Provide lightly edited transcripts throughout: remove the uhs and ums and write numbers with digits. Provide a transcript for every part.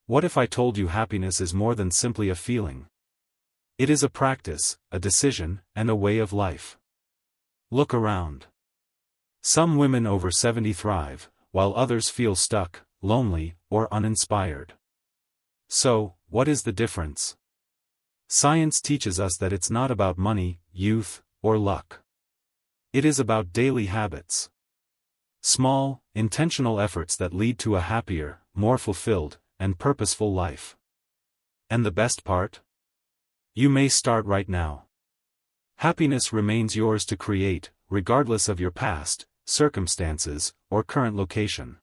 What if I told you happiness is more than simply a feeling? It is a practice, a decision, and a way of life. Look around. Some women over 70 thrive, while others feel stuck, lonely, or uninspired. So, what is the difference? Science teaches us that it's not about money, youth, or luck. It is about daily habits. Small, intentional efforts that lead to a happier, more fulfilled, and purposeful life. And the best part? You may start right now. Happiness remains yours to create, regardless of your past, circumstances, or current location.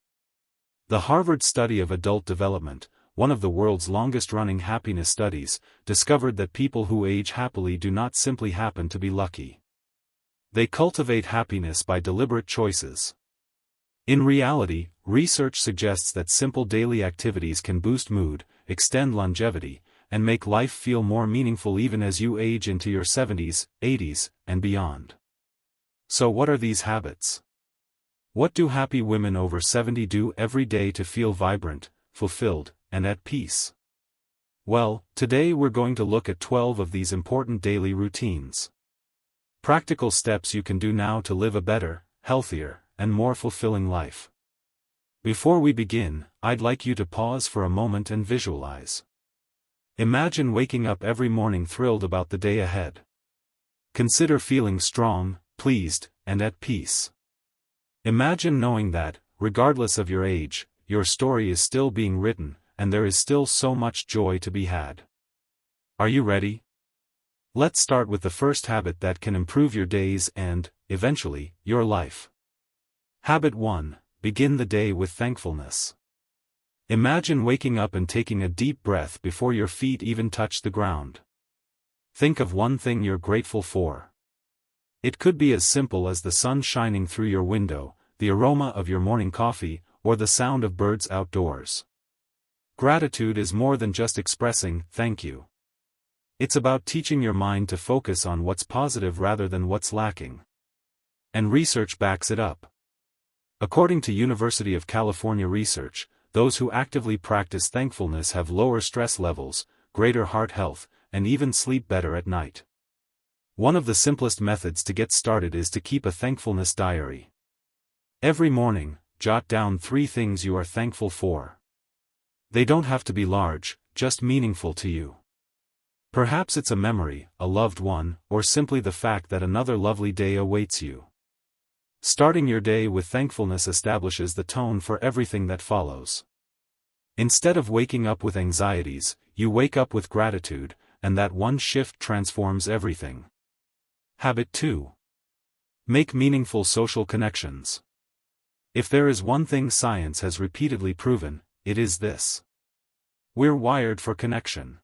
The Harvard Study of Adult Development, one of the world's longest-running happiness studies, discovered that people who age happily do not simply happen to be lucky. They cultivate happiness by deliberate choices. In reality, research suggests that simple daily activities can boost mood, extend longevity, and make life feel more meaningful even as you age into your 70s, 80s, and beyond. So what are these habits? What do happy women over 70 do every day to feel vibrant, fulfilled, and at peace? Well, today we're going to look at 12 of these important daily routines. Practical steps you can do now to live a better, healthier, and more fulfilling life. Before we begin, I'd like you to pause for a moment and visualize. Imagine waking up every morning thrilled about the day ahead. Consider feeling strong, pleased, and at peace. Imagine knowing that, regardless of your age, your story is still being written, and there is still so much joy to be had. Are you ready? Let's start with the first habit that can improve your days and, eventually, your life. Habit 1. Begin the day with thankfulness. Imagine waking up and taking a deep breath before your feet even touch the ground. Think of one thing you're grateful for. It could be as simple as the sun shining through your window, the aroma of your morning coffee, or the sound of birds outdoors. Gratitude is more than just expressing "thank you." It's about teaching your mind to focus on what's positive rather than what's lacking. And research backs it up. According to University of California research, those who actively practice thankfulness have lower stress levels, greater heart health, and even sleep better at night. One of the simplest methods to get started is to keep a thankfulness diary. Every morning, jot down 3 things you are thankful for. They don't have to be large, just meaningful to you. Perhaps it's a memory, a loved one, or simply the fact that another lovely day awaits you. Starting your day with thankfulness establishes the tone for everything that follows. Instead of waking up with anxieties, you wake up with gratitude, and that one shift transforms everything. Habit 2. Make meaningful social connections. If there is one thing science has repeatedly proven, it is this. We're wired for connection.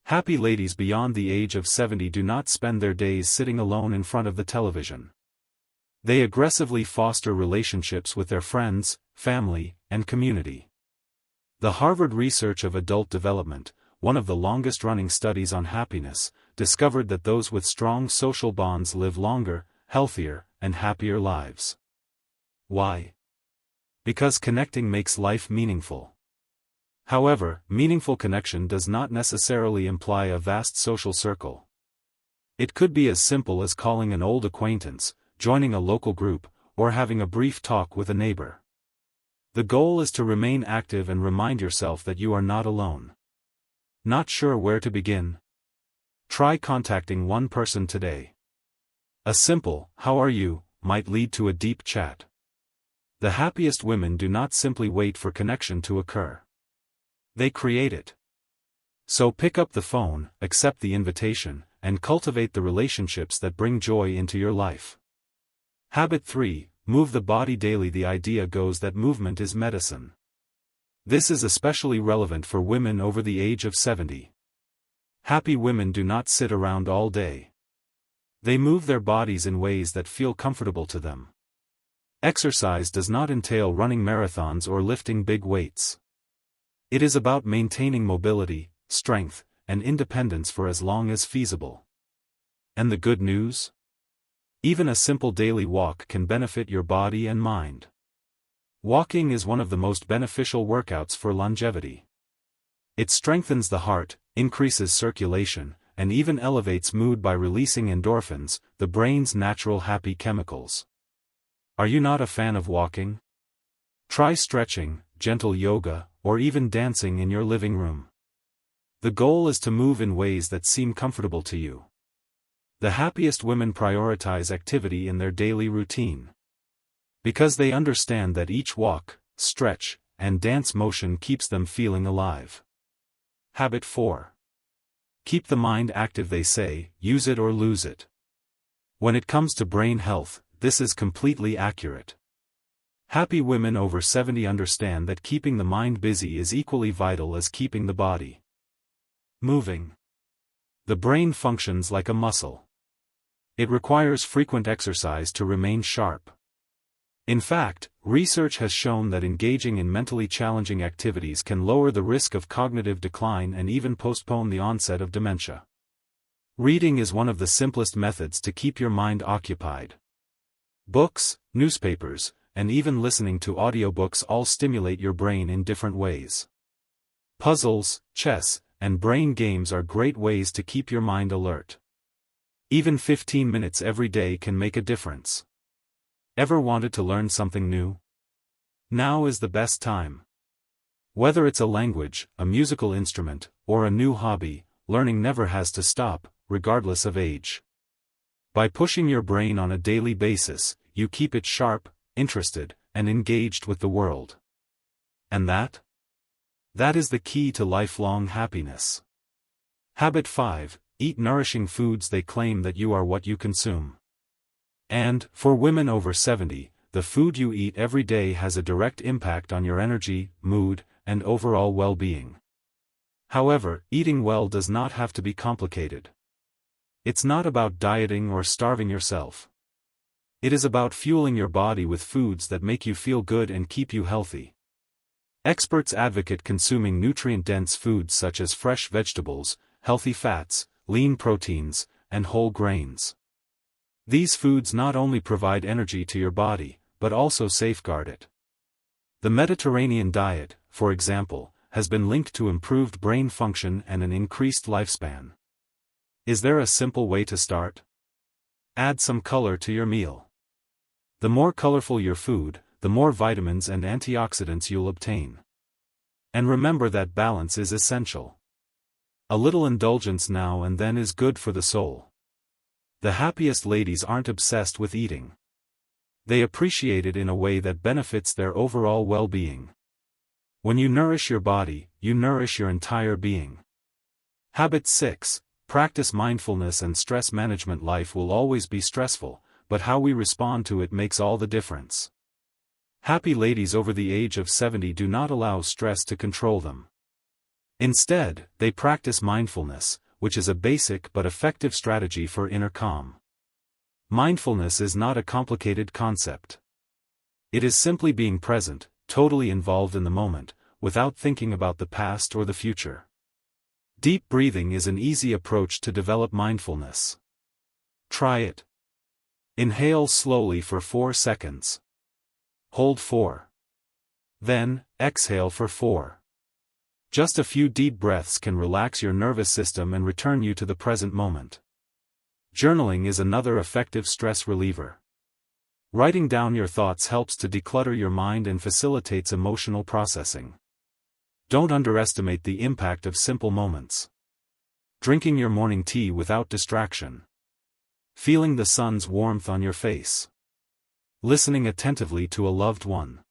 Happy ladies beyond the age of 70 do not spend their days sitting alone in front of the television. They aggressively foster relationships with their friends, family, and community. The Harvard Research of Adult Development, one of the longest-running studies on happiness, discovered that those with strong social bonds live longer, healthier, and happier lives. Why? Because connecting makes life meaningful. However, meaningful connection does not necessarily imply a vast social circle. It could be as simple as calling an old acquaintance, joining a local group, or having a brief talk with a neighbor. The goal is to remain active and remind yourself that you are not alone. Not sure where to begin? Try contacting one person today. A simple "how are you" might lead to a deep chat. The happiest women do not simply wait for connection to occur. They create it. So pick up the phone, accept the invitation, and cultivate the relationships that bring joy into your life. Habit 3. Move the body daily. The idea goes that movement is medicine. This is especially relevant for women over the age of 70. Happy women do not sit around all day. They move their bodies in ways that feel comfortable to them. Exercise does not entail running marathons or lifting big weights. It is about maintaining mobility, strength, and independence for as long as feasible. And the good news? Even a simple daily walk can benefit your body and mind. Walking is one of the most beneficial workouts for longevity. It strengthens the heart, increases circulation, and even elevates mood by releasing endorphins, the brain's natural happy chemicals. Are you not a fan of walking? Try stretching, gentle yoga, or even dancing in your living room. The goal is to move in ways that seem comfortable to you. The happiest women prioritize activity in their daily routine. Because they understand that each walk, stretch, and dance motion keeps them feeling alive. Habit 4. Keep the mind active. They say, use it or lose it. When it comes to brain health, this is completely accurate. Happy women over 70 understand that keeping the mind busy is equally vital as keeping the body moving. The brain functions like a muscle. It requires frequent exercise to remain sharp. In fact, research has shown that engaging in mentally challenging activities can lower the risk of cognitive decline and even postpone the onset of dementia. Reading is one of the simplest methods to keep your mind occupied. Books, newspapers, and even listening to audiobooks all stimulate your brain in different ways. Puzzles, chess, and brain games are great ways to keep your mind alert. Even 15 minutes every day can make a difference. Ever wanted to learn something new? Now is the best time. Whether it's a language, a musical instrument, or a new hobby, learning never has to stop, regardless of age. By pushing your brain on a daily basis, you keep it sharp, interested, and engaged with the world. And that is the key to lifelong happiness. Habit 5. Eat nourishing foods. They claim that you are what you consume. And, for women over 70, the food you eat every day has a direct impact on your energy, mood, and overall well-being. However, eating well does not have to be complicated. It's not about dieting or starving yourself. It is about fueling your body with foods that make you feel good and keep you healthy. Experts advocate consuming nutrient-dense foods such as fresh vegetables, healthy fats, lean proteins, and whole grains. These foods not only provide energy to your body, but also safeguard it. The Mediterranean diet, for example, has been linked to improved brain function and an increased lifespan. Is there a simple way to start? Add some color to your meal. The more colorful your food, the more vitamins and antioxidants you'll obtain. And remember that balance is essential. A little indulgence now and then is good for the soul. The happiest ladies aren't obsessed with eating. They appreciate it in a way that benefits their overall well-being. When you nourish your body, you nourish your entire being. Habit 6. Practice mindfulness and stress management. Life will always be stressful, but how we respond to it makes all the difference. Happy ladies over the age of 70 do not allow stress to control them. Instead, they practice mindfulness, which is a basic but effective strategy for inner calm. Mindfulness is not a complicated concept. It is simply being present, totally involved in the moment, without thinking about the past or the future. Deep breathing is an easy approach to develop mindfulness. Try it. Inhale slowly for 4 seconds. Hold 4. Then, exhale for 4. Just a few deep breaths can relax your nervous system and return you to the present moment. Journaling is another effective stress reliever. Writing down your thoughts helps to declutter your mind and facilitates emotional processing. Don't underestimate the impact of simple moments. Drinking your morning tea without distraction. Feeling the sun's warmth on your face. Listening attentively to a loved one.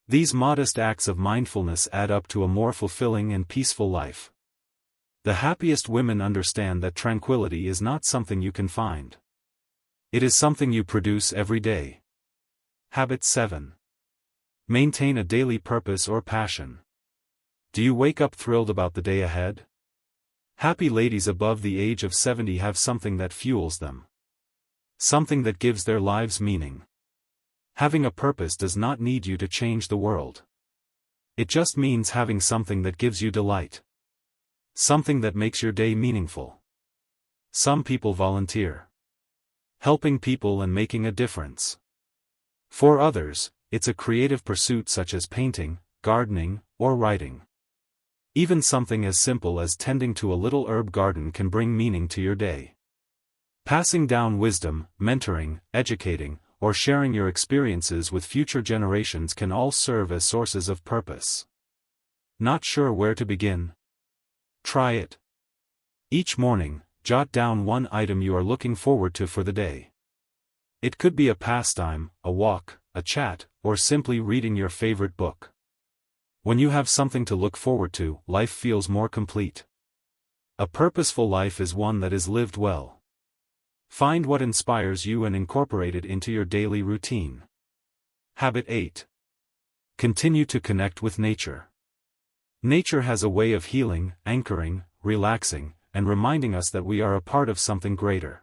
These modest acts of mindfulness add up to a more fulfilling and peaceful life. The happiest women understand that tranquility is not something you can find. It is something you produce every day. Habit 7. Maintain a daily purpose or passion. Do you wake up thrilled about the day ahead? Happy ladies above the age of 70 have something that fuels them. Something that gives their lives meaning. Having a purpose does not need you to change the world. It just means having something that gives you delight. Something that makes your day meaningful. Some people volunteer. Helping people and making a difference. For others, it's a creative pursuit such as painting, gardening, or writing. Even something as simple as tending to a little herb garden can bring meaning to your day. Passing down wisdom, mentoring, educating, or sharing your experiences with future generations can all serve as sources of purpose. Not sure where to begin? Try it. Each morning, jot down one item you are looking forward to for the day. It could be a pastime, a walk, a chat, or simply reading your favorite book. When you have something to look forward to, life feels more complete. A purposeful life is one that is lived well. Find what inspires you and incorporate it into your daily routine. Habit 8. Continue to connect with nature. Nature has a way of healing, anchoring, relaxing, and reminding us that we are a part of something greater.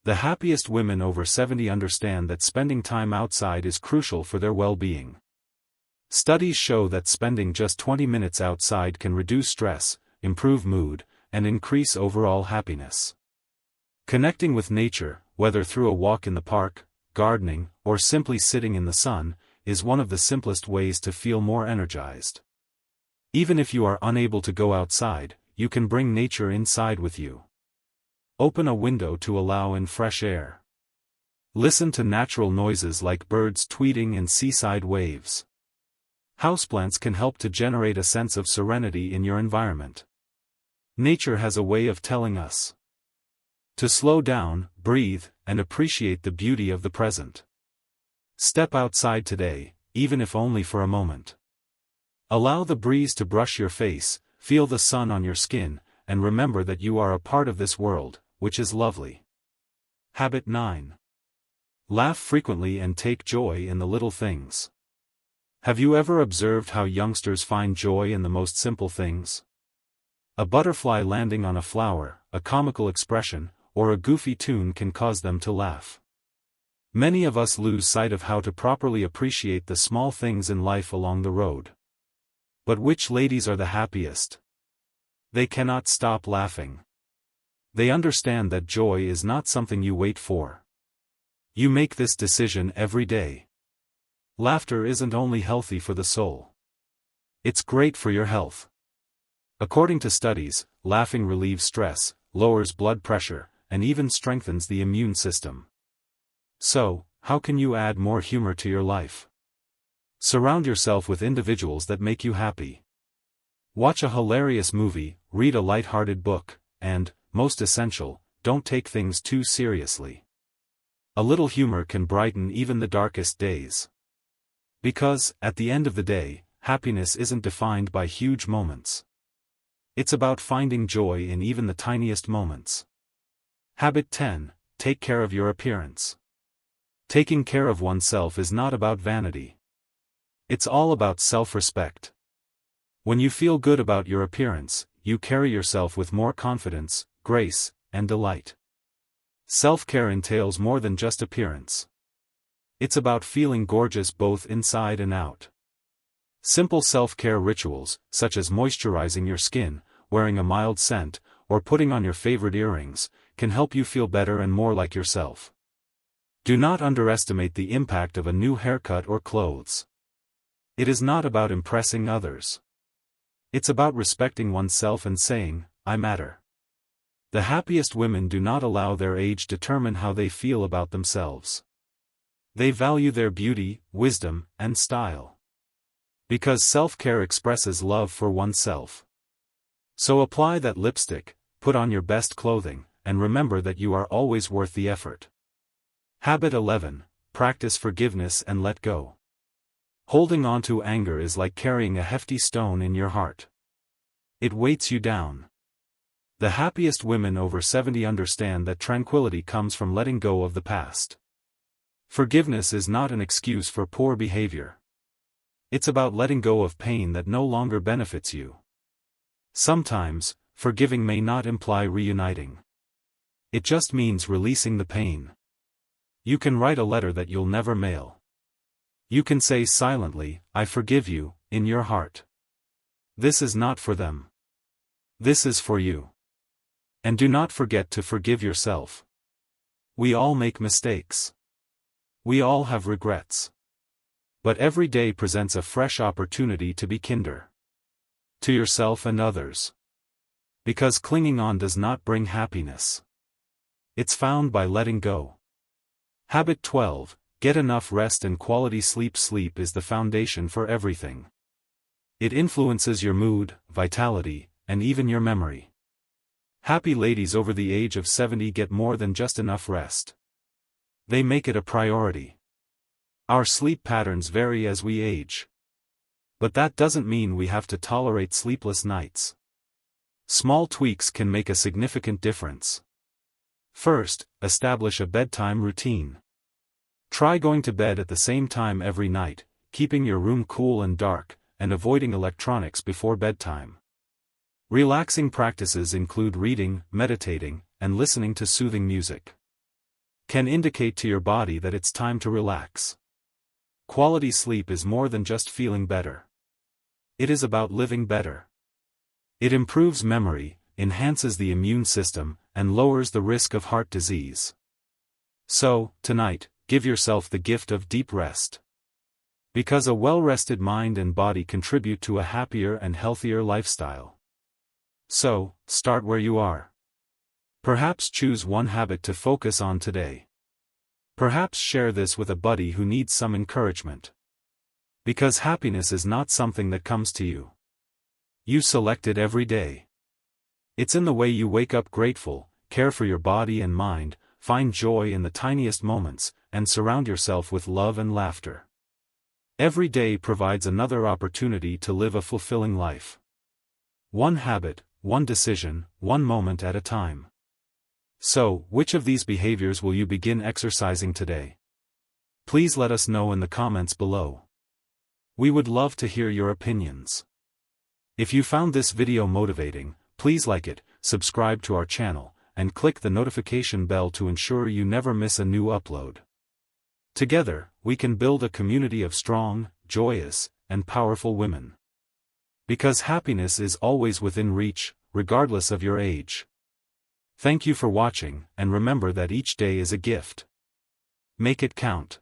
The happiest women over 70 understand that spending time outside is crucial for their well-being. Studies show that spending just 20 minutes outside can reduce stress, improve mood, and increase overall happiness. Connecting with nature, whether through a walk in the park, gardening, or simply sitting in the sun, is one of the simplest ways to feel more energized. Even if you are unable to go outside, you can bring nature inside with you. Open a window to allow in fresh air. Listen to natural noises like birds tweeting and seaside waves. Houseplants can help to generate a sense of serenity in your environment. Nature has a way of telling us to slow down, breathe, and appreciate the beauty of the present. Step outside today, even if only for a moment. Allow the breeze to brush your face, feel the sun on your skin, and remember that you are a part of this world, which is lovely. Habit 9. Laugh frequently and take joy in the little things. Have you ever observed how youngsters find joy in the most simple things? A butterfly landing on a flower, a comical expression, or a goofy tune can cause them to laugh. Many of us lose sight of how to properly appreciate the small things in life along the road. But which ladies are the happiest? They cannot stop laughing. They understand that joy is not something you wait for. You make this decision every day. Laughter isn't only healthy for the soul. It's great for your health. According to studies, laughing relieves stress, lowers blood pressure, and even strengthens the immune system. So, how can you add more humor to your life? Surround yourself with individuals that make you happy. Watch a hilarious movie, read a light-hearted book, and, most essential, don't take things too seriously. A little humor can brighten even the darkest days. Because, at the end of the day, happiness isn't defined by huge moments. It's about finding joy in even the tiniest moments. Habit 10. Take care of your appearance. Taking care of oneself is not about vanity. It's all about self-respect. When you feel good about your appearance, you carry yourself with more confidence, grace, and delight. Self-care entails more than just appearance. It's about feeling gorgeous both inside and out. Simple self-care rituals, such as moisturizing your skin, wearing a mild scent, or putting on your favorite earrings, can help you feel better and more like yourself. Do not underestimate the impact of a new haircut or clothes. It is not about impressing others. It's about respecting oneself and saying, I matter. The happiest women do not allow their age determine how they feel about themselves. They value their beauty, wisdom, and style. Because self-care expresses love for oneself. So apply that lipstick, put on your best clothing, and remember that you are always worth the effort. Habit 11. Practice forgiveness and let go. Holding on to anger is like carrying a hefty stone in your heart. It weights you down. The happiest women over 70 understand that tranquility comes from letting go of the past. Forgiveness is not an excuse for poor behavior. It's about letting go of pain that no longer benefits you. Sometimes, forgiving may not imply reuniting. It just means releasing the pain. You can write a letter that you'll never mail. You can say silently, I forgive you, in your heart. This is not for them. This is for you. And do not forget to forgive yourself. We all make mistakes. We all have regrets. But every day presents a fresh opportunity to be kinder. To yourself and others. Because clinging on does not bring happiness. It's found by letting go. Habit 12. Get enough rest and quality sleep. Sleep is the foundation for everything. It influences your mood, vitality, and even your memory. Happy ladies over the age of 70 get more than just enough rest. They make it a priority. Our sleep patterns vary as we age. But that doesn't mean we have to tolerate sleepless nights. Small tweaks can make a significant difference. First, establish a bedtime routine. Try going to bed at the same time every night, keeping your room cool and dark, and avoiding electronics before bedtime. Relaxing practices include reading, meditating, and listening to soothing music. Can indicate to your body that it's time to relax. Quality sleep is more than just feeling better. It is about living better. It improves memory, enhances the immune system, and lowers the risk of heart disease. So, tonight, give yourself the gift of deep rest. Because a well-rested mind and body contribute to a happier and healthier lifestyle. So, start where you are. Perhaps choose one habit to focus on today. Perhaps share this with a buddy who needs some encouragement. Because happiness is not something that comes to you. You select it every day. It's in the way you wake up grateful, care for your body and mind, find joy in the tiniest moments, and surround yourself with love and laughter. Every day provides another opportunity to live a fulfilling life. One habit, one decision, one moment at a time. So, which of these behaviors will you begin exercising today? Please let us know in the comments below. We would love to hear your opinions. If you found this video motivating, please like it, subscribe to our channel, and click the notification bell to ensure you never miss a new upload. Together, we can build a community of strong, joyous, and powerful women. Because happiness is always within reach, regardless of your age. Thank you for watching, and remember that each day is a gift. Make it count.